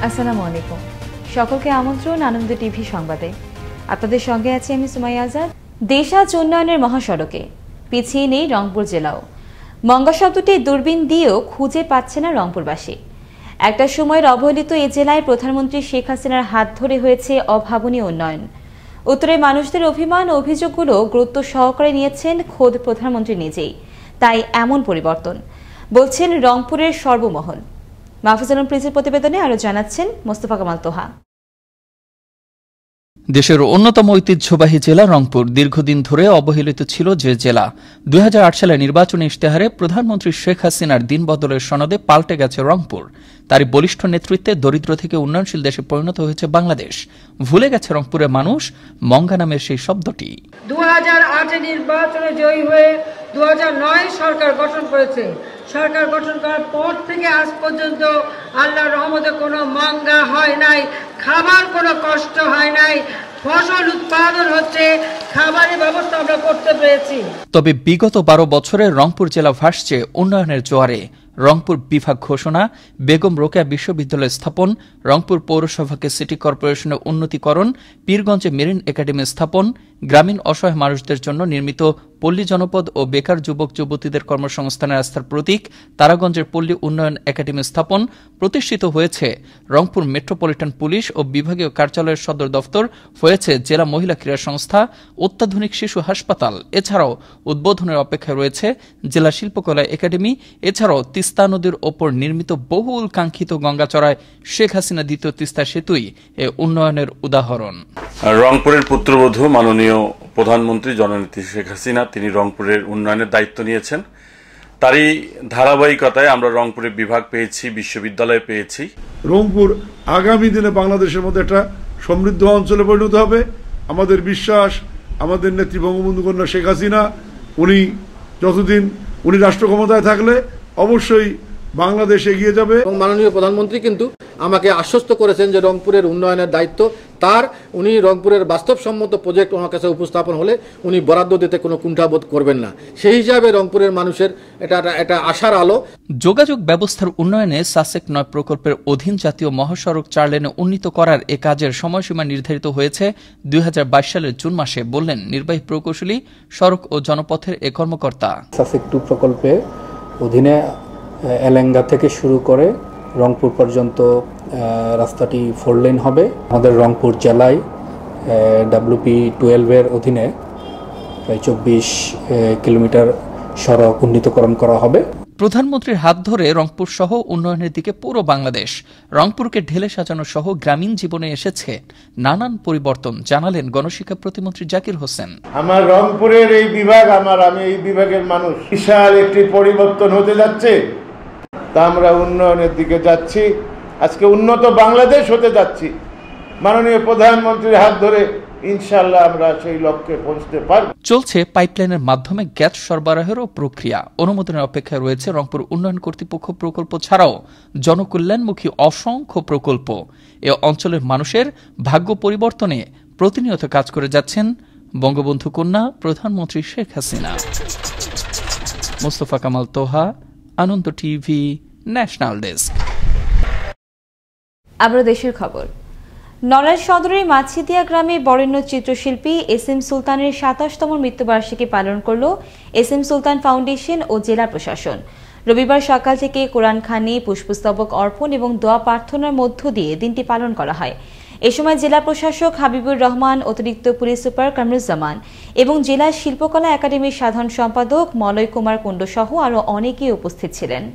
আসসালামু আলাইকুম। সকলকে আমন্ত্রণ আনন্দ টিভি সংবাদে। আপনাদের সঙ্গে আছি আমি সুমাইয়া আজাদ। দেশ আজ উন্নয়নের মহাসড়কে, পিছিয়ে নেই রংপুর জেলাও। মঙ্গা শব্দটি দূরবীন দিয়েও খুঁজে পাচ্ছে না রংপুরবাসী। একটা সময়ের অবহেলিত এ জেলায় প্রধানমন্ত্রী শেখ হাসিনার হাত ধরে হয়েছে অভাবনীয় উন্নয়ন। উত্তরের মানুষদের অভিমান ও অভিযোগগুলো গুরুত্ব সহকারে নিয়েছেন খোদ প্রধানমন্ত্রী নিজেই। তাই এমন পরিবর্তন বলছেন রংপুরের সর্বমহল। মাহফুজ আলম প্রিন্সের প্রতিবেদনে আরো জানাচ্ছেন মোস্তফা কামাল তোহা। দেশের অন্যতম ঐতিহ্যবাহী জেলা রংপুর দীর্ঘদিন ধরে অবহেলিত ছিল যে জেলা। 2008 সালে নির্বাচনী ইশতেহারে প্রধানমন্ত্রী শেখ হাসিনার দিন বদলের সনদে পাল্টে গেছে রংপুর। তারই বলিষ্ঠ নেতৃত্বে দরিদ্র থেকে উন্নয়নশীল দেশে পরিণত হয়েছে বাংলাদেশ। ভুলে গেছে রংপুরের মানুষ মঙ্গা নামের সেই শব্দটি। 2008 নির্বাচনে জয়ী হয়ে 2009 সরকার গঠন করেছে। সরকার গঠন করার পর থেকে আজ পর্যন্ত আল্লাহর রহমতে কোনো মঙ্গা হয় নাই, খাবার কোনো কষ্ট হয় নাই, ফসল উৎপাদন হচ্ছে, খাবারের ব্যবস্থা আমরা করতে পেরেছি। তবে বিগত 12 বছরে রংপুর জেলা ভাসছে উন্নয়নের জোয়ারে। রংপুর বিভাগ ঘোষণা, বেগম রোকেয়া বিশ্ববিদ্যালয় স্থাপন, রংপুর পৌরসভাকে সিটি কর্পোরেশনের উন্নতিকরণ, পীরগঞ্জে মেরিন একাডেমি স্থাপন, গ্রামীণ অসহায় মানুষদের জন্য নির্মিত পল্লী জনপদ ও বেকার যুবক যুবতীদের কর্মসংস্থানের আস্থার প্রতীক তারাগঞ্জের পল্লী উন্নয়ন একাডেমি স্থাপন। প্রতিষ্ঠিত হয়েছে রংপুর মেট্রোপলিটন পুলিশ ও বিভাগীয় কার্যালয়ের সদর দফতর, হয়েছে জেলা মহিলা ক্রীড়া সংস্থা, অত্যাধুনিক শিশু হাসপাতাল। এছাড়াও উদ্বোধনের অপেক্ষায় রয়েছে জেলা শিল্পকলা একাডেমি। এছাড়াও তিস্তা নদীর ওপর নির্মিত বহুল কাঙ্ক্ষিত গঙ্গাচড়ায় শেখ হাসিনা দ্বিতীয় তিস্তা সেতুই এ উন্নয়নের উদাহরণ। রংপুরের পুত্রবধূ মাননীয় প্রধানমন্ত্রী জননেত্রী শেখ হাসিনা তিনি রংপুরের উন্নয়নের দায়িত্ব নিয়েছেন। তারই ধারাবাহিকতায় আমরা রংপুরে বিভাগ পেয়েছি, বিশ্ববিদ্যালয় পেয়েছি। রংপুর আগামী দিনে বাংলাদেশের মধ্যে একটা সমৃদ্ধ অঞ্চলে পরিণত হবে। আমাদের বিশ্বাস, আমাদের নেত্রী বঙ্গবন্ধু কন্যা শেখ হাসিনা উনি যতদিন উনি রাষ্ট্র ক্ষমতায় থাকলে অবশ্যই বাংলাদেশ এগিয়ে যাবে। এবং মাননীয় প্রধানমন্ত্রী কিন্তু আমাকে আশ্বস্ত করেছেন যে রংপুরের উন্নয়নের দায়িত্ব তার। উনি রংপুরের বাস্তবসম্মত প্রজেক্ট ওনার কাছে উপস্থাপন হলে উনি বরাদ্দ দিতে কোনো কুণ্ঠাবোধ করবেন না। সেই হিসাবে রংপুরের মানুষের এটা আশার আলো। যোগাযোগ ব্যবস্থার উন্নয়নে সাসেক 9 প্রকল্পের অধীন জাতীয় মহাসড়ক 4 লেনে উন্নীত করার এ কাজের সময়সীমা নির্ধারিত হয়েছে 2022 সালের জুন মাসে, বললেন নির্বাহী প্রকৌশলী সড়ক ও জনপথের এ কর্মকর্তা। সাসেক 2 প্রকল্পে অধীনে এলেঙ্গা থেকে শুরু করে রংপুর পর্যন্ত রাস্তাটি 4 লেন হবে। আমাদের রংপুর জেলায় WP12 এর অধীনে প্রায় 24 কিলোমিটার সড়ক উন্নীতকরণ করা হবে। প্রধানমন্ত্রীর হাত ধরে রংপুর সহ উন্নয়নের দিকে পুরো বাংলাদেশ। রংপুরকে ঢেলে সাজানো সহ গ্রামীণ জীবনে এসেছে নানান পরিবর্তন, জানালেন গণশিক্ষা প্রতিমন্ত্রী জাকির হোসেন। আমার রংপুরের এই বিভাগ, আমি এই বিভাগের মানুষ, বিশাল একটি পরিবর্তন হতে যাচ্ছে। তা আমরা উন্নয়নের দিকে যাচ্ছি, আজকে উন্নত বাংলাদেশ হতে যাচ্ছি। মাননীয় প্রধানমন্ত্রীর হাত ধরে ইনশাআল্লাহ আমরা সেই লক্ষ্যে পৌঁছতে পারব। চলছে পাইপলাইনের মাধ্যমে গ্যাস সরবরাহেরও প্রক্রিয়া। অনুমোদনের অপেক্ষায় রয়েছে রংপুর উন্নয়ন কর্তৃপক্ষ প্রকল্প ছাড়াও জনকল্যাণমুখী অসংখ্য প্রকল্প। এ অঞ্চলের মানুষের ভাগ্য পরিবর্তনে প্রতিনিয়ত কাজ করে যাচ্ছেন বঙ্গবন্ধু কন্যা প্রধানমন্ত্রী শেখ হাসিনা। মোস্তফা কামাল তোহা, আনন্দ টিভি, ন্যাশনাল ডেস্ক। আবার দেশের খবর। নড়াইল সদরের মাছিদিয়া গ্রামে বরেণ্য চিত্রশিল্পী SM সুলতানের 27তম মৃত্যুবার্ষিকী পালন করল SM সুলতান ফাউন্ডেশন ও জেলা প্রশাসন। রবিবার সকাল থেকে কোরআনখানি, পুষ্পস্তবক অর্পণ এবং দোয়া প্রার্থনার মধ্য দিয়ে দিনটি পালন করা হয়। এ সময় জেলা প্রশাসক হাবিবুর রহমান, অতিরিক্ত পুলিশ সুপার কামরুজ্জামান এবং জেলা শিল্পকলা একাডেমির সাধারণ সম্পাদক মলয় কুমার কুণ্ডু সহ আরও অনেকেই উপস্থিত ছিলেন।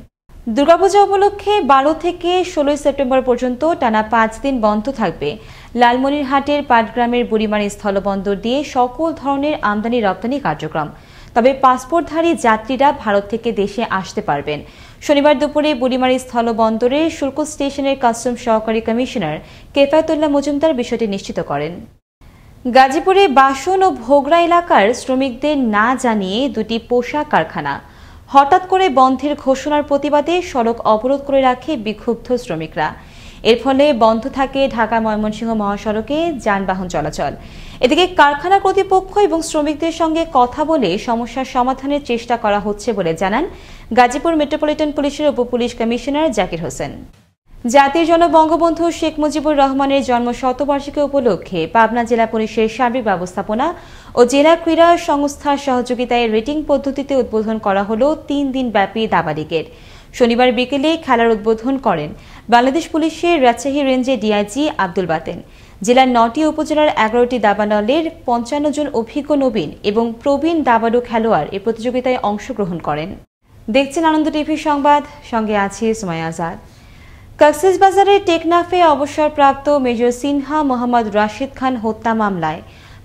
দুর্গাপূজা উপলক্ষে 12 থেকে 16 সেপ্টেম্বর পর্যন্ত টানা 5 দিন বন্ধ থাকবে লালমনিরহাটের পাটগ্রামের বুড়িমারি স্থলবন্দর দিয়ে সকল ধরনের আমদানি রপ্তানি কার্যক্রম। তবে পাসপোর্টধারী যাত্রীরা ভারত থেকে দেশে আসতে পারবেন। শনিবার দুপুরে বুড়িমারি স্থলবন্দরে শুল্ক স্টেশনের কাস্টম সহকারী কমিশনার কেফায়েতুল্লাহ মজুমদার বিষয়টি নিশ্চিত করেন। গাজীপুরে বাসন ও ভোগড়া এলাকার শ্রমিকদের না জানিয়ে 2টি পোশাক কারখানা হঠাৎ করে বন্ধের ঘোষণার প্রতিবাদে সড়ক অবরোধ করে রাখে বিক্ষুব্ধ শ্রমিকরা। এর ফলে বন্ধ থাকে ঢাকা ময়মনসিংহ মহাসড়কে যানবাহন চলাচল। এদিকে কারখানা কর্তৃপক্ষ এবং শ্রমিকদের সঙ্গে কথা বলে সমস্যার সমাধানের চেষ্টা করা হচ্ছে বলে জানান গাজীপুর মেট্রোপলিটন পুলিশের উপপুলিশ কমিশনার জাকির হোসেন। জাতির জনক বঙ্গবন্ধু শেখ মুজিবুর রহমানের জন্ম শতবার্ষিকী উপলক্ষে পাবনা জেলা পুলিশের সার্বিক ব্যবস্থাপনা ও জেলা ক্রীড়া সংস্থার সহযোগিতায় রেটিং পদ্ধতিতে উদ্বোধন করা হল 3 দিন ব্যাপী দাবা লীগের। শনিবার বিকেলে খেলার উদ্বোধন করেন বাংলাদেশ পুলিশের রাজশাহী রেঞ্জের ডিআইজি আব্দুল বাতেন। জেলার 9টি উপজেলার 11টি দাবা দলের 55 জন অভিজ্ঞ নবীন এবং প্রবীণ দাবাড়ু খেলোয়াড় এই প্রতিযোগিতায় অংশগ্রহণ করেন। দেখছেন আনন্দ টিভি সংবাদ, সঙ্গে আছি সুমাইয়া আজাদ। কক্সবাজারের টেকনাফে অবসরপ্রাপ্ত মেজর সিনহা মোহাম্মদ রাশিদ খান হত্যা মামলায়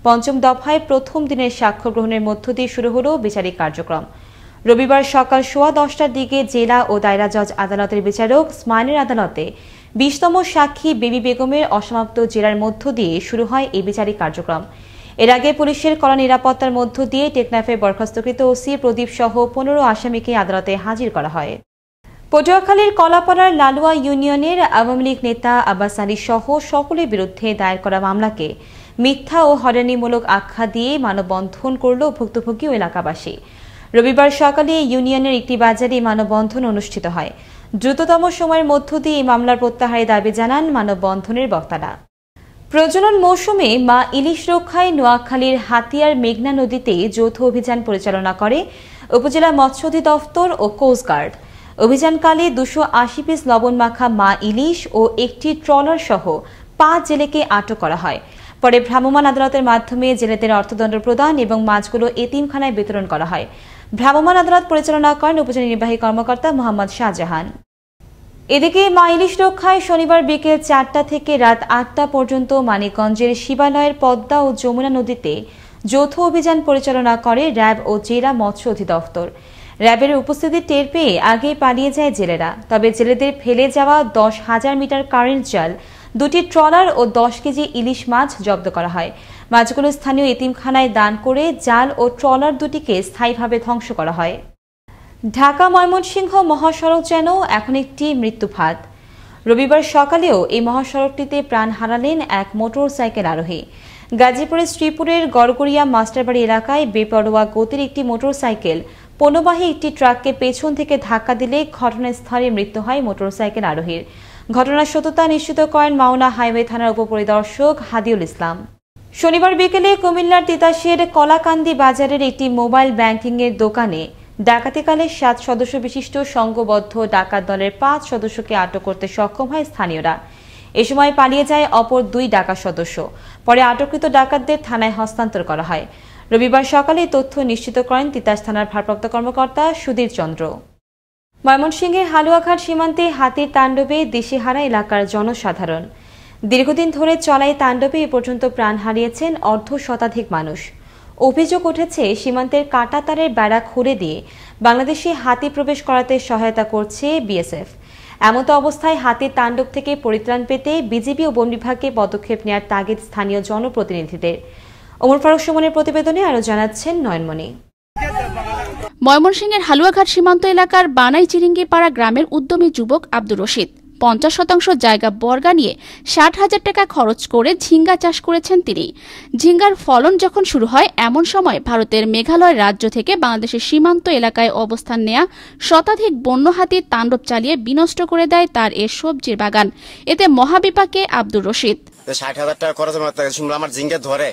5ম দফায় প্রথম দিনের সাক্ষ্য গ্রহণের মধ্য দিয়ে শুরু হল বিচারিক কার্যক্রম। রবিবার সকাল 10:15টার দিকে জেলা ও দায়রা জজ আদালতের বিচারক স্মাইলের আদালতে 20তম সাক্ষী বেবি বেগমের অসমাপ্ত জেরার মধ্য দিয়ে শুরু হয় এই বিচারিক কার্যক্রম। এর আগে পুলিশের কড়া নিরাপত্তার মধ্য দিয়ে টেকনাফে বরখাস্তকৃত ওসি প্রদীপ সহ 15 আসামিকে আদালতে হাজির করা হয়। পটুয়াখালীর কলাপাড়ার লালুয়া ইউনিয়নের আওয়ামী লীগ নেতা আব্বাস আলী সহ সকলের বিরুদ্ধে দায়ের করা মামলাকে মিথ্যা ও হয়রানিমূলক আখ্যা দিয়ে মানববন্ধন করল ভুক্তভোগী ও এলাকাবাসী। রবিবার সকালে ইউনিয়নের একটি বাজারে মানববন্ধন অনুষ্ঠিত হয়। দ্রুততম সময়ের মধ্য দিয়ে এই মামলার প্রত্যাহারের দাবি জানান মানববন্ধনের বক্তারা। প্রজনন মৌসুমে মা ইলিশ রক্ষায় নোয়াখালীর হাতিয়ার মেঘনা নদীতে যৌথ অভিযান পরিচালনা করে উপজেলা মৎস্য অধিদপ্তর ও কোস্টগার্ড। অভিযানকালে 280 পিস লবণ মাখা মা ইলিশ ও একটি ট্রলার সহ 5 জেলেকে আটক করা হয়। পরে ভ্রাম্যমাণ আদালতের মাধ্যমে জেলেদের অর্থদণ্ড প্রদান এবং মাছগুলো এতিমখানায় বিতরণ করা হয়। ভ্রাম্যমাণ আদালত পরিচালনা করেন উপজেলা নির্বাহী কর্মকর্তা মোহাম্মদ শাহজাহান। এদিকে মা ইলিশ রক্ষায় শনিবার বিকেল 4টা থেকে রাত 8টা পর্যন্ত মানিকগঞ্জের শিবালয়ের পদ্মা ও যমুনা নদীতে যৌথ অভিযান পরিচালনা করে র্যাব ও জেলা মৎস্য অধিদপ্তর। র্যাবের উপস্থিতি টের পেয়ে আগে পালিয়ে যায় জেলেরা। তবে জেলেদের ফেলে যাওয়া 10,000 মিটার কারেন্ট জাল, 2টি ট্রলার ও 10 কেজি ইলিশ মাছ জব্দ করা হয়। মাছগুলো স্থানীয় এতিমখানায় দান করে জাল ও ট্রলার দুটিকে স্থায়ীভাবে ধ্বংস করা হয়। ঢাকা ময়মনসিংহ মহাসড়ক যেন এখন একটি মৃত্যুফাঁদ। রবিবার সকালেও এই মহাসড়কটিতে প্রাণ হারালেন এক মোটরসাইকেল আরোহী। গাজীপুরের শ্রীপুরের গড়গড়িয়া মাস্টারবাড়ি এলাকায় বেপরোয়া গতির একটি মোটরসাইকেল পণ্যবাহী একটি ট্রাককে পেছন থেকে ধাক্কা দিলে ঘটনাস্থলে মৃত্যু হয় মোটরসাইকেল আরোহীর। ঘটনার সত্যতা নিশ্চিত করেন মাওনা হাইওয়ে থানার উপপরিদর্শক হাদিউল ইসলাম। শনিবার বিকেলে কুমিল্লার তিতাসের কলাকান্দি বাজারের একটি মোবাইল ব্যাংকিং এর দোকানে ডাকাতিকালে 7 সদস্য বিশিষ্ট সংঘবদ্ধ ডাকাত দলের 5 সদস্যকে আটক করতে সক্ষম হয় স্থানীয়রা। এ সময় পালিয়ে যায় অপর 2 ডাকাত সদস্য। পরে আটককৃত ডাকাতদের থানায় হস্তান্তর করা হয়। রবিবার সকালে তথ্য নিশ্চিত করেন তিতাস থানার ভারপ্রাপ্ত কর্মকর্তা সুধীর চন্দ্র। ময়মনসিংহের হালুয়াঘাট সীমান্তে হাতির তাণ্ডবে দিশেহারা এলাকার জনসাধারণ। দীর্ঘদিন ধরে চলা এই তাণ্ডবে এ পর্যন্ত প্রাণ হারিয়েছেন অর্ধশতাধিক মানুষ। অভিযোগ উঠেছে সীমান্তের কাঁটাতারের বেড়া খুঁড়ে দিয়ে বাংলাদেশে হাতি প্রবেশ করাতে সহায়তা করছে বিএসএফ। এমতো অবস্থায় হাতির তাণ্ডব থেকে পরিত্রাণ পেতে বিজিবি ও বন বিভাগকে পদক্ষেপ নেওয়ার তাগিদ স্থানীয় জনপ্রতিনিধিদের। ওমর ফারুক সুমনের প্রতিবেদনে আরো জানাচ্ছেন নয়নমণি। ময়মনসিংহের হালুয়াঘাট সীমান্ত এলাকার বানাই চিরিঙ্গিপাড়া গ্রামের উদ্যমী যুবক আব্দুর রশিদ 50% জায়গা বর্গা নিয়ে 60,000 টাকা খরচ করে ঝিঙ্গা চাষ করেছেন তিনি। ঝিঙ্গার ফলন যখন শুরু হয় এমন সময় ভারতের মেঘালয় রাজ্য থেকে বাংলাদেশের সীমান্ত এলাকায় অবস্থান নেয়া শতাধিক বন্য হাতির তাণ্ডব চালিয়ে বিনষ্ট করে দেয় তার এ সবজির বাগান। এতে মহাবিপাকে আব্দুর রশিদ। 60,000 টাকা খরচ শুনলাম আমার ঝিঙ্গা ধরে,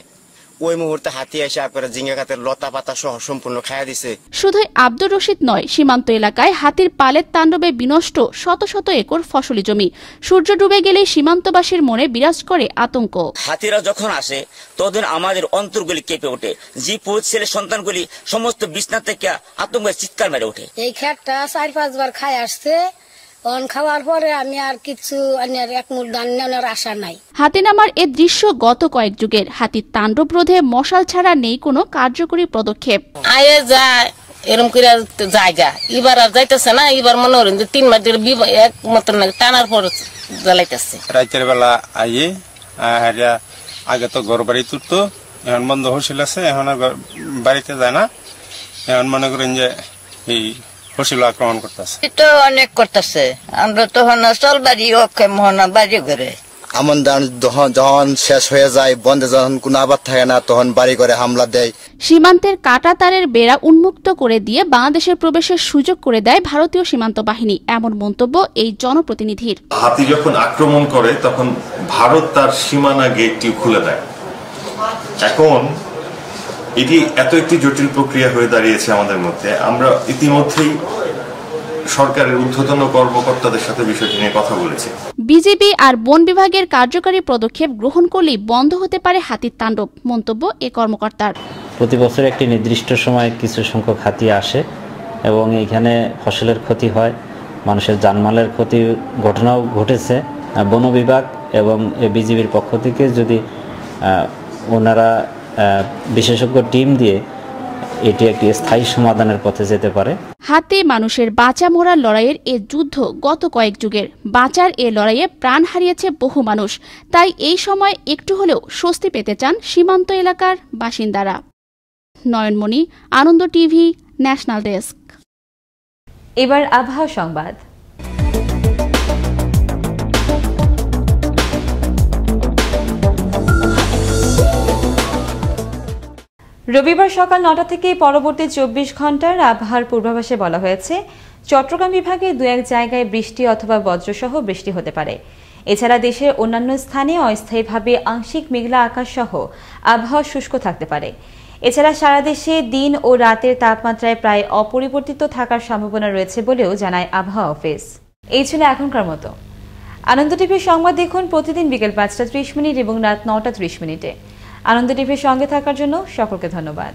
ওই মুহূর্তে হাতি এসে আপনারা ঝিঙ্গা খাতের লতা পাতা সহ সম্পূর্ণ খাইয়া দিছে। শুধুই আব্দুর রশিদ নয়, সীমান্ত এলাকায় হাতির পালের তাণ্ডবে বিনষ্ট শত শত একর ফসলি জমি। সূর্য ডুবে গেলেই সীমান্তবাসীর মনে বিরাজ করে আতঙ্ক। হাতিরা যখন আসে তখন আমাদের অন্তরগুলি কেঁপে ওঠে, জি পুরুষ ছেলে সন্তানগুলি সমস্ত বিছনা থেকে আতঙ্কের চিৎকার মেরে ওঠে। এই খেতটা 4-5 বার খাই আসছে, খাওয়ার পরে আমি আর কিছু এক মুঠ ধান নেওয়ার আশা নাই। হাতি নামার এ দৃশ্য গত কয়েক যুগের। হাতির তাণ্ডব রোধে মশাল ছাড়া নেই কোনো কার্যকরী পদক্ষেপ। আয়ে যায় এরকম করে জায়গা এবার আর যাইতেছে না। এবার মনে করেন যে 3 মাস এক মতন টানার পর জ্বালাইতেছে। রাতের বেলা আইয়ে আগে তো ঘর বাড়ি তুলতো, এখন বন্ধ হয়েছিল আছে, এখন বাড়িতে যায় না। এখন মনে করেন যে এই আক্রমণ করতেছে, অনেক করতেছে। আমরা তখন চল বাড়ি বাড়ি ঘরে আমন ধান যখন শেষ হয়ে যায়, বন্ধে যখন কোনো আবাদ থাকে না, তখন বাড়ি করে হামলা দেয়। সীমান্তের কাঁটাতারের বেড়া উন্মুক্ত করে দিয়ে বাংলাদেশের প্রবেশের সুযোগ করে দেয় ভারতীয় সীমান্ত বাহিনী, এমন মন্তব্য এই জনপ্রতিনিধির। হাতি যখন আক্রমণ করে তখন ভারত তার সীমানা গেটটি খুলে দেয়। এখন এটি এত একটি জটিল প্রক্রিয়া হয়ে দাঁড়িয়েছে আমাদের মধ্যে। আমরা ইতিমধ্যেই সরকারের ঊর্ধ্বতন কর্মকর্তাদের সাথে বিষয়টি নিয়ে কথা বলেছি। বিজিবি আর বন বিভাগের কার্যকরী পদক্ষেপ গ্রহণ করলেই বন্ধ হতে পারে হাতির তাণ্ডব, মন্তব্য এ কর্মকর্তার। প্রতি বছর একটি নির্দিষ্ট সময় কিছু সংখ্যক হাতি আসে এবং এখানে ফসলের ক্ষতি হয়, মানুষের জানমালের ক্ষতি ঘটনাও ঘটেছে। বন বিভাগ এবং বিজিবির পক্ষ থেকে যদি ওনারা বিশেষজ্ঞ টিম দিয়ে এটি একটি স্থায়ী সমাধানের পথে যেতে পারে। হাতে মানুষের বাঁচা মরার লড়াইয়ের এ যুদ্ধ গত কয়েক যুগের। বাঁচার এ লড়াইয়ে প্রাণ হারিয়েছে বহু মানুষ। তাই এই সময় একটু হলেও স্বস্তি পেতে চান সীমান্ত এলাকার বাসিন্দারা। নয়নমণি, আনন্দ টিভি, ন্যাশনাল ডেস্ক। এবার আবহাওয়া সংবাদ। রবিবার সকাল ৯টা থেকে পরবর্তী ২৪ ঘন্টার আবহাওয়ার পূর্বাভাসে বলা হয়েছে, চট্টগ্রাম বিভাগে ২-১ জায়গায় বৃষ্টি অথবা বজ্রসহ বৃষ্টি হতে পারে। এছাড়া দেশের অন্যান্য স্থানে অস্থায়ীভাবে আংশিক মেঘলা আকাশ সহ আবহাওয়া শুষ্ক থাকতে পারে। এছাড়া সারা দেশে দিন ও রাতের তাপমাত্রায় প্রায় অপরিবর্তিত থাকার সম্ভাবনা রয়েছে বলেও জানায় আবহাওয়া অফিস। এই ছিল এখনকার মতো। আনন্দ টিভির সংবাদ দেখুন প্রতিদিন বিকেল ৫টা ৩০ মিনিট এবং রাত ৯টা ৩০ মিনিটে। আনন্দ টিভির সঙ্গে থাকার জন্য সকলকে ধন্যবাদ।